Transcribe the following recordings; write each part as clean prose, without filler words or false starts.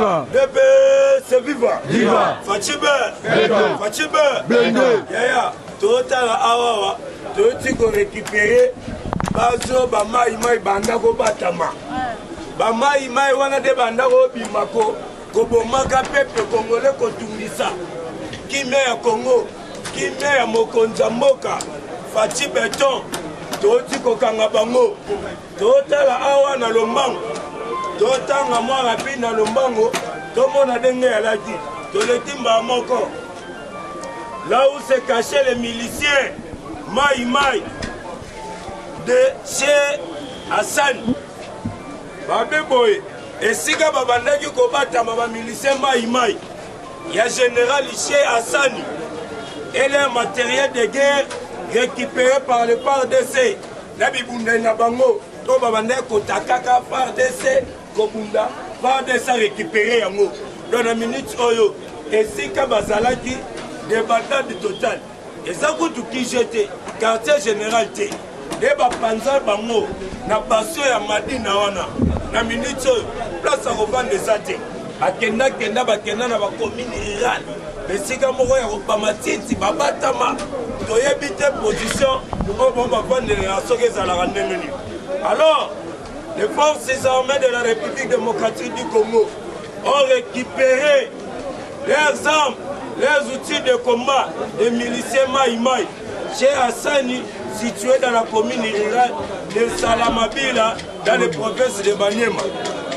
Viva. Bébé, c'est viva. Viva. Fatibé. Viva. Fatibé. Blende. Yaya. Total awawa. Toti ko récupérer. Bazo ba mai banda ko batama. Ba mai wana de banda ko bimako. Ko bomaka pepe congolais ko tungisa. Kimé ya Congo. Kimé ya mokonza mboka. Fati beton. Toti ko kanga bango. Total awa na lombango. Totanga mwa rapide na lombango. Tomona denge ya laki. Toletimba moko. Là où se cachaient les miliciens, Maï, de chez Hassan. Babé Boy, et si ka babanda ki kobata baba milicien Maï, il y a général chez Hassan. Et le matériel de guerre récupéré par le PARDC. Nabi Bunda Nabango, to babanda kotakaka PARDC, Kobunda, PARDC récupéré yango. Dans la minute oyo, et si ka bazalaki des batailles totales. Et ça coûte qui j'étais, quartier général T. Des bapanzal bango, na basso ya madina wana. Na minute place à revendre des athées. Akenda bakenda na ba commune rurale. Mais si ka moko ya kopamatiti babatama, toyebite position au bon va vendre les rasoke za la randemeni. Alors, les forces armées de la République démocratique du Congo ont récupéré leurs armes, les outils de combat des miliciens Maï chez Hassani, situé dans la commune rurale de Salamabila, dans les provinces de Banyema.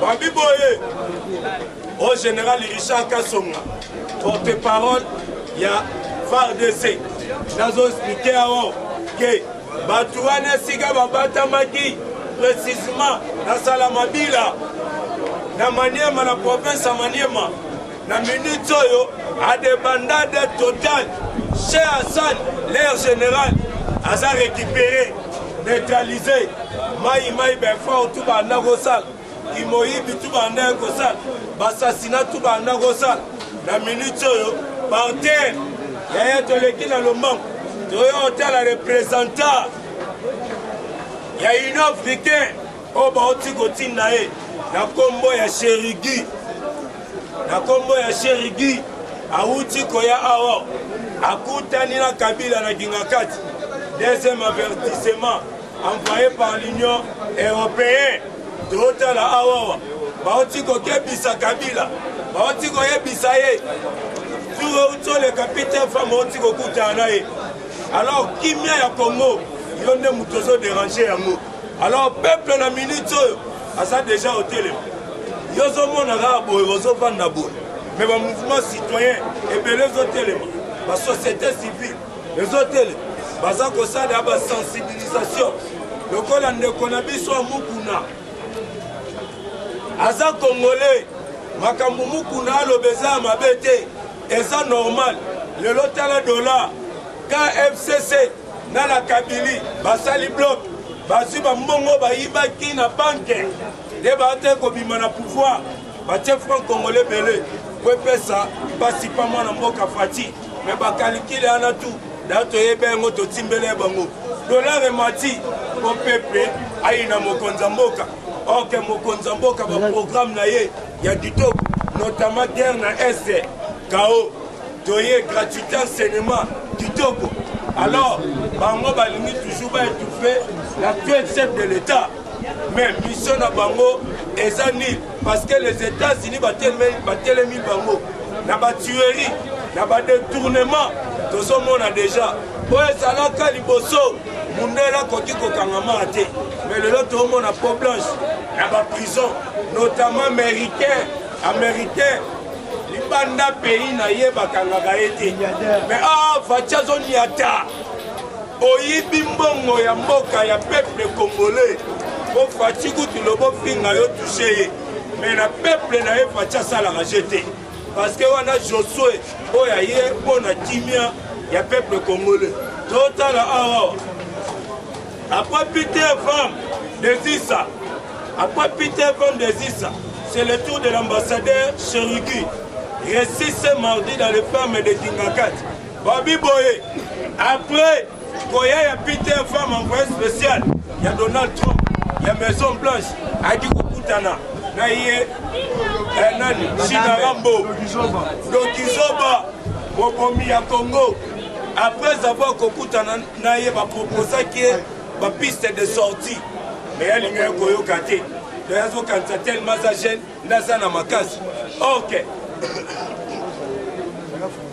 Babi Boye, au général Richard Kassonga, porte-parole, il y a FARDC. Nous avons expliqué que Batouane Siga Babatamaki, précisément dans Salamabila, dans Maniema, la province de Maniema. La minute a des bandades totales chez Hassan, l'air général, a récupéré, neutralisé. Maï, Benfort, tout banda Rossal, Imoïbi, tout banda Rossal, Bassassinat, tout banda Rossal. La minute par terre, il y a un qui dans le manque. Il y a un représentant. Il y a une africaine au Baotikoti Nae, dans le combo de Chérigui. Na kombo ya Chérigui auti koya awa akutani na Kabila na Gingakati. Deuxième avertissement envoyé par l'Union européenne. Total awa baoti ko kebisa Kabila baoti ko yebisa ye tout le capitaine femme oti ko kutana ye. Alors kimia ya Congo yonde mutozo déranger yango. Alors peuple na minute asa déjà au télé. Yozo monara boy, yozo vanda boy. Mais le mouvement citoyen et bien les autres éléments, la société civile, les autres éléments, baza kosa da ba sensibilisation. Le Colan de Konabi soit Mukuna. Aza Congolais, makambu Mukuna lobeza mabete, et ça normal. Le lotal dollar, KFCC, na la Kabili, basali bloc, basu ba mbongo ba ibaki na banque. Les batailles comme il m'a pouvoir, bataille franc congolais belé, ouais ça, passe pas moi dans Mboka Fati, mais bah calculer en tout, d'ato yeben auto timbele bango. Dollar et mati, mon peuple, aïna mokonza mboka. Or que mokonza mboka ba programme na ye, y a du top, notamment guerre na Est, KO, doyer gratuité enseignement, du Togo. Alors, bango ba limite toujours ba étouffé l'actuel chef de l'État. Mais mission na bango eza nil parce que les États-Unis batelemi bango na ba tuerie na ba détournement tozomona déjà po ezalaka liboso mundela koki kokangama te mais lelo tozomona peau blanche na ba prison notamment américain libanda pays na ye bakangaka ye te mais fatia zoni ata oyibi mbongo ya mboka ya peuple congolais. Bon fatigue tu le bon finga yo touché mais le peuple n'a pas fait ça la rejeter parce que on a Josué oh ya ye bon a timia ya peuple congolais total après Peter femme désisa après Peter femme désisa c'est le tour de l'ambassadeur Chérigui récit ce mardi dans les fermes de Kingakat Babi Boye après Koya ya Peter femme envoyé spécial il y a Donald Trump. La Maison Blanche a dit Koukutana, nani Chinarambo Dokizoba Bobomi ya Congo. Après avoir kokutana na ye ba proposer que ba piste de sortie mais elle n'y a koyo kate de yazo kanta tellement ça gêne ndaza na makasi. OK.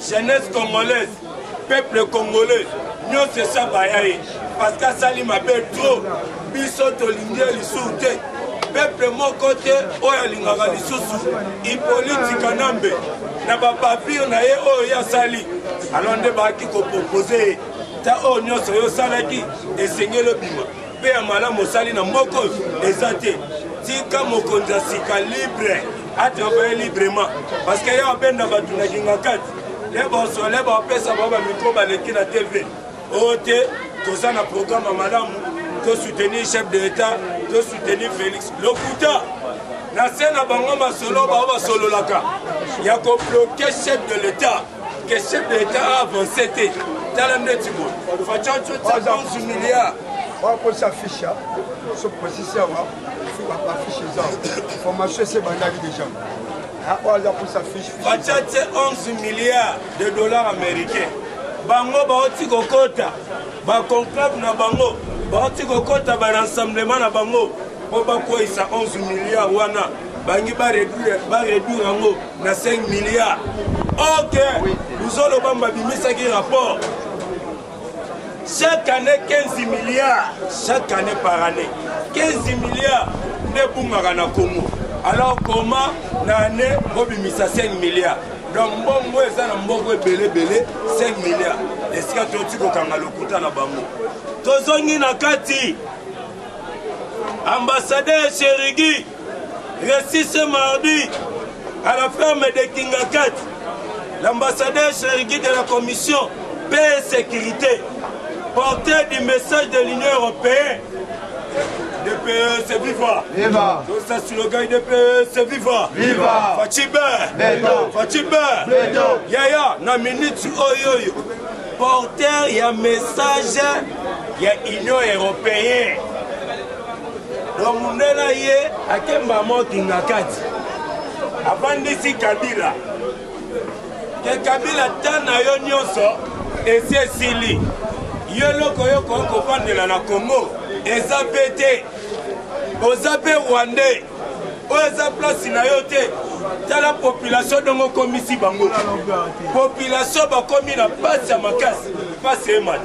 Jeunesse congolaise, peuple congolais, nous c'est ça bayaye parce que ça li m'appelle trop biso to lingé li soute peuple mon côté oya lingaka li susu i politique nambe na ba papir na ye oya sali alors nde ba ki ko proposer ta o nyonso yo salaki esenye le bima pe ya malamu sali na mboko ezate tika mokonza sika libre à travailler librement parce que ya benda batu na kingakati les bons les bons pesa baba micro ba leki na TV ote to ça na programme à madame to soutenir chef de l'état to soutenir Félix Lokuta na sena bango masolo ba solo laka ya ko bloquer chef de l'état que chef de l'état a avancé té talande tibo facha 11 milliards on peut s'afficher ce processus là faut pas afficher ça formation c'est bandari déjà on pour s'afficher facha 11 milliards de dollars américains bango baoti kokota ba conclave na bango baoti kokota ba rassemblement na bango po bakoisa 11 milliards wana bangi ba réduire yango na 5 milliards. OK, nous allons bamba bimisa ki rapport chaque année 15 milliards chaque année par année 15 milliards ne bungaka na Congo. Alors comment na année bobimisa 5 milliards donc mbongo eza na mbongo belé 5 milliards est-ce que toti kokanga lokuta na bango tozongi na kati ambassadeur Cherigi récit ce mardi à la ferme de Kingakat l'ambassadeur Cherigi de la commission paix et sécurité porteur du message de l'Union européenne DPE, c'est viva. Viva. Tout ça sur le gars DPE, c'est viva. Viva. Fatibé. Fatibé. Yaya, na minute oyoyo. Porteur, il y a message, il y a Union européenne. Donc, on est là, il y a Kemba Kingakati. Avant d'ici Kabila. Que Kabila tana yo nyonso, et c'est Sili. Yolo koyo comprendre la Congo. Eza pété ozape Rwandais oza place na yote tala population dongo komisi bango population bakomi na passe ya makasi passe emata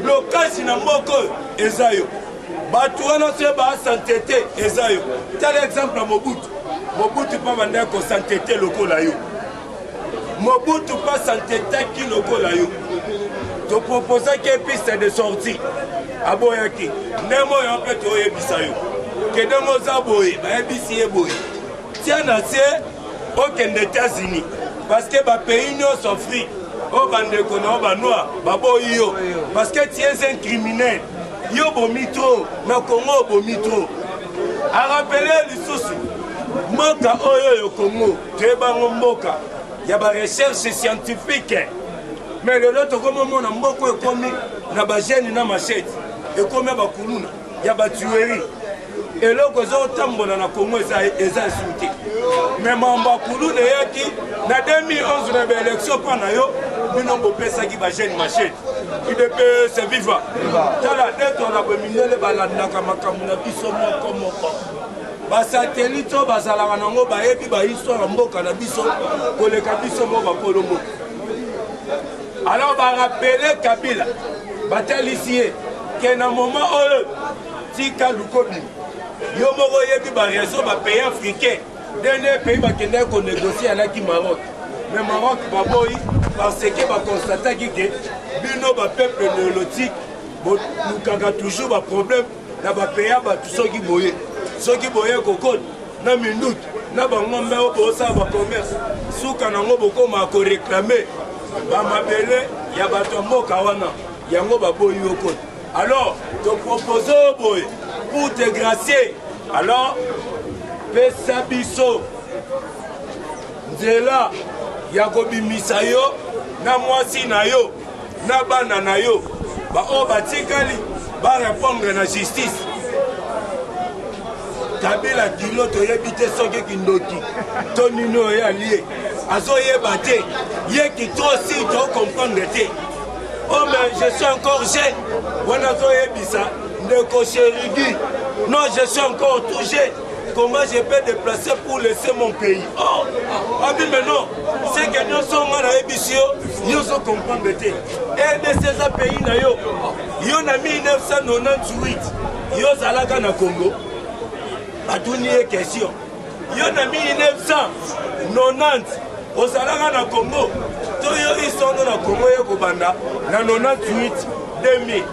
blocage na mboko eza yo batu wana se ba santete eza yo tala exemple Mobutu pa banda ko santete lokola yo Mobutu pa santete ki lokola yo to proposer que piste de sortie aboyaki ndemo yo pe to yebisa yo ke ndemo za boye ba yebisi ye boye tiana se okende États-Unis parce que ba pays no s'offri o bande ko no ba noir ba boyi yo parce que tu es un criminel yo bomito na Congo bomito a rappeler lisusu moka oyo yo Congo te bango mboka ya ba recherche scientifique mais le lot comme mon mboko ekomi na ba jeune na machete ekomi ba kuluna ya ba tuerie et là que zo tambola na Congo eza insulté mais mamba kuluna yaki na 2011 na ba élection pana yo bino bo pesa ki ba jeune machete IDP c'est viva tala neto na ba minele balandaka makambo na biso moko ba satellite ba zalaka nango ba yebi ba histoire mboka na biso koleka biso mo ba kolombo. Alors, on va rappeler Kabila, Batalissier, qui est un moment où Tika Lukobi, Yomoro Yebi, raison, pays africain, dernier pays qui négocie avec le Maroc. Mais Maroc, parce qu'il va constater que Bino, peuple néolotique, nous avons toujours un problème, nous avons payé tout ce qui boye. Ce qui boye, na minute, na bangombe au commerce, sous kanango boko ma réclamer. Bamabele ya bato mboka wana yango baboyi yoko. Alors te propose boy pour te gracier. Alors pesa biso nzela ya kobimisa yo na mwasi na yo na bana na yo ba o batikali ba répondre na justice Kabila kilo toyebi te soki kindoki to nino ya lié azoyeba te ye ki to aussi to comprendre te. Oh mais je suis encore jeune wana zoyebisa ndeko Chérigui. Non, je suis encore tout jeune. Comment je peux déplacer pour laisser mon pays? Oh, mais non, c'est que nous sommes en Ébissio, nous sommes comprendre. Et de ces pays, il y en a 1998, il y a na Congo. Pas tout nier question. Il y en a 1990, au Salaga na Congo. Ils sont dans la Congo et Kobanda, na 98, 2000.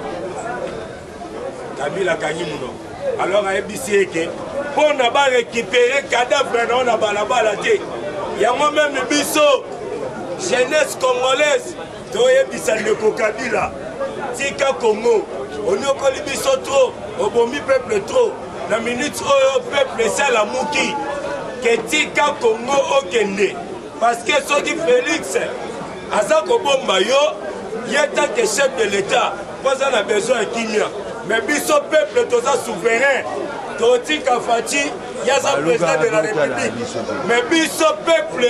Kabila Kanyimuno. Alors à Ébissio, pour ne pas récupérer le cadavre dans balabala. Il y a moi-même le bisso, jeunesse congolaise, Toyebisa le Kabila, Tika Congo, on y a le bisso trop, au bombi peuple trop, la minute où le peuple c'est la mouki, que Tika Congo au Kende. Parce que ce qui Félix, à ça qu'on bomba yo, il y a tant que chef de l'État, pas on a besoin de Kimia. Mais bisso peuple, tout ça souverain. Totika Fati, il y a un président de la République. Mais biso peuple,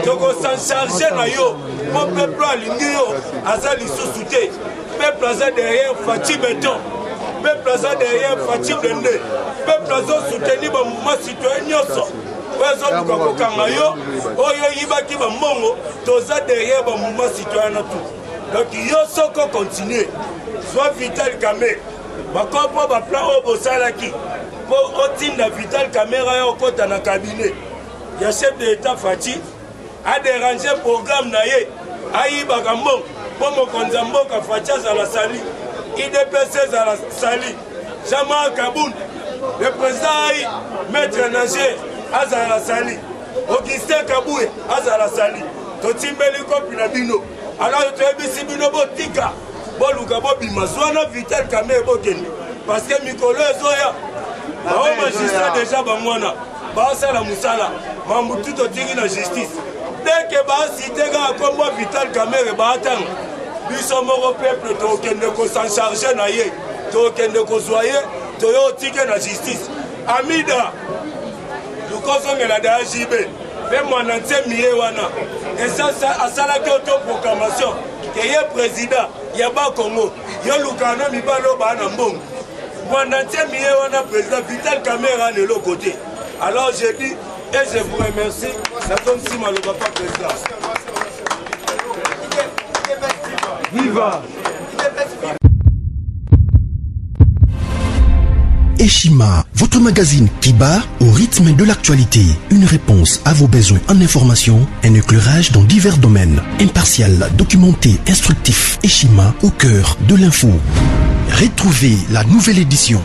toko s'en charger na yo. Mon peuple a l'ingéo, azali sous-souté. Peuple a derrière Fati Béton. Peuple a derrière Fati Blende. Peuple a soutenu mon mouvement citoyen Nyoso. Oyo luka kangayo, oyo ibaki ba mongo, toza derrière mon mouvement citoyen na tout. Donc yo soko continuer. Soit Vital Kamerhe. Bakopo ba plan au Bosalaki. Pour Otinda Vital Kamerhe au côté dans le cabinet. Il y a chef de l'État Fati a dérangé le programme naïe. Aïe Bagambo, pour mon Konzambo Fati à la Sali. IDPC à la Sali. Jamal Kaboun, le président Aïe, maître Nager à la Sali. Augustin Kaboué à la Sali. Totimbeli Kopinabino. Alors tu es ici Bino Botika. Boluka Bobima, Zwana Vital Kamerhe Bokeni. Parce que Mikolo Zoya. Au magistrat déjà bamwana basa la musala mamutu to tiki na justice dès que ba cité ga kombo Vital Kamerhe ba atang biso moko peuple to kende ko s'en charger na ye to kende ko soyer to yo tiki na justice amida lukoso ngela da JB même mwana ntsemiye wana et ça asala ke auto proclamation que ye président ya ba Congo yo lukana mibalo ba na mbongo. Le président Vital Kamerhe de l'autre côté. Alors j'ai dit et je vous remercie. Ça donne si mal au papa président. Viva! Eshima, votre magazine qui bat au rythme de l'actualité. Une réponse à vos besoins en information, un éclairage dans divers domaines. Impartial, documenté, instructif. Eshima au cœur de l'info. Retrouvez la nouvelle édition.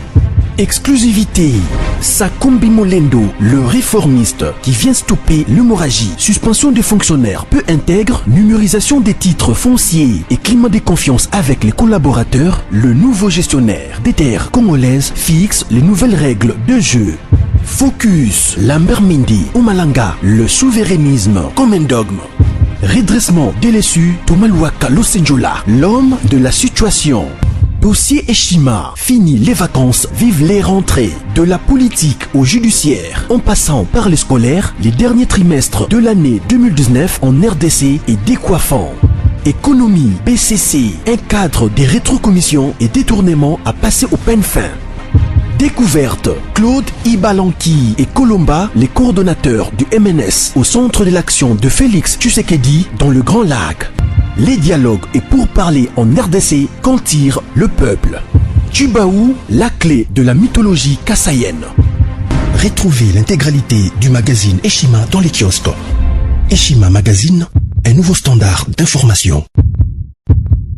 Exclusivité. Sakumbi Molendo, le réformiste qui vient stopper l'hémorragie, suspension des fonctionnaires peu intègre, numérisation des titres fonciers et climat de confiance avec les collaborateurs, le nouveau gestionnaire des terres congolaises fixe les nouvelles règles de jeu. Focus, Lambert Mindi, Omalanga, le souverainisme comme un dogme. Redressement délaissé, Tomaluaka Losenjola, l'homme de la situation. Dossier Eshima, fini les vacances, vive les rentrées. De la politique au judiciaire, en passant par les scolaires, les derniers trimestres de l'année 2019 en RDC est décoiffant. Économie, BCC, un cadre des rétrocommissions et détournements à passer au peine fin. Découverte, Claude Ibalanki et Colomba, les coordonnateurs du MNS au centre de l'action de Félix Tshisekedi dans le Grand Lac. Les dialogues et pourparlers en RDC qu'en tire le peuple. Tubaou, la clé de la mythologie kassaïenne. Retrouvez l'intégralité du magazine Eshima dans les kiosques. Eshima Magazine, un nouveau standard d'information.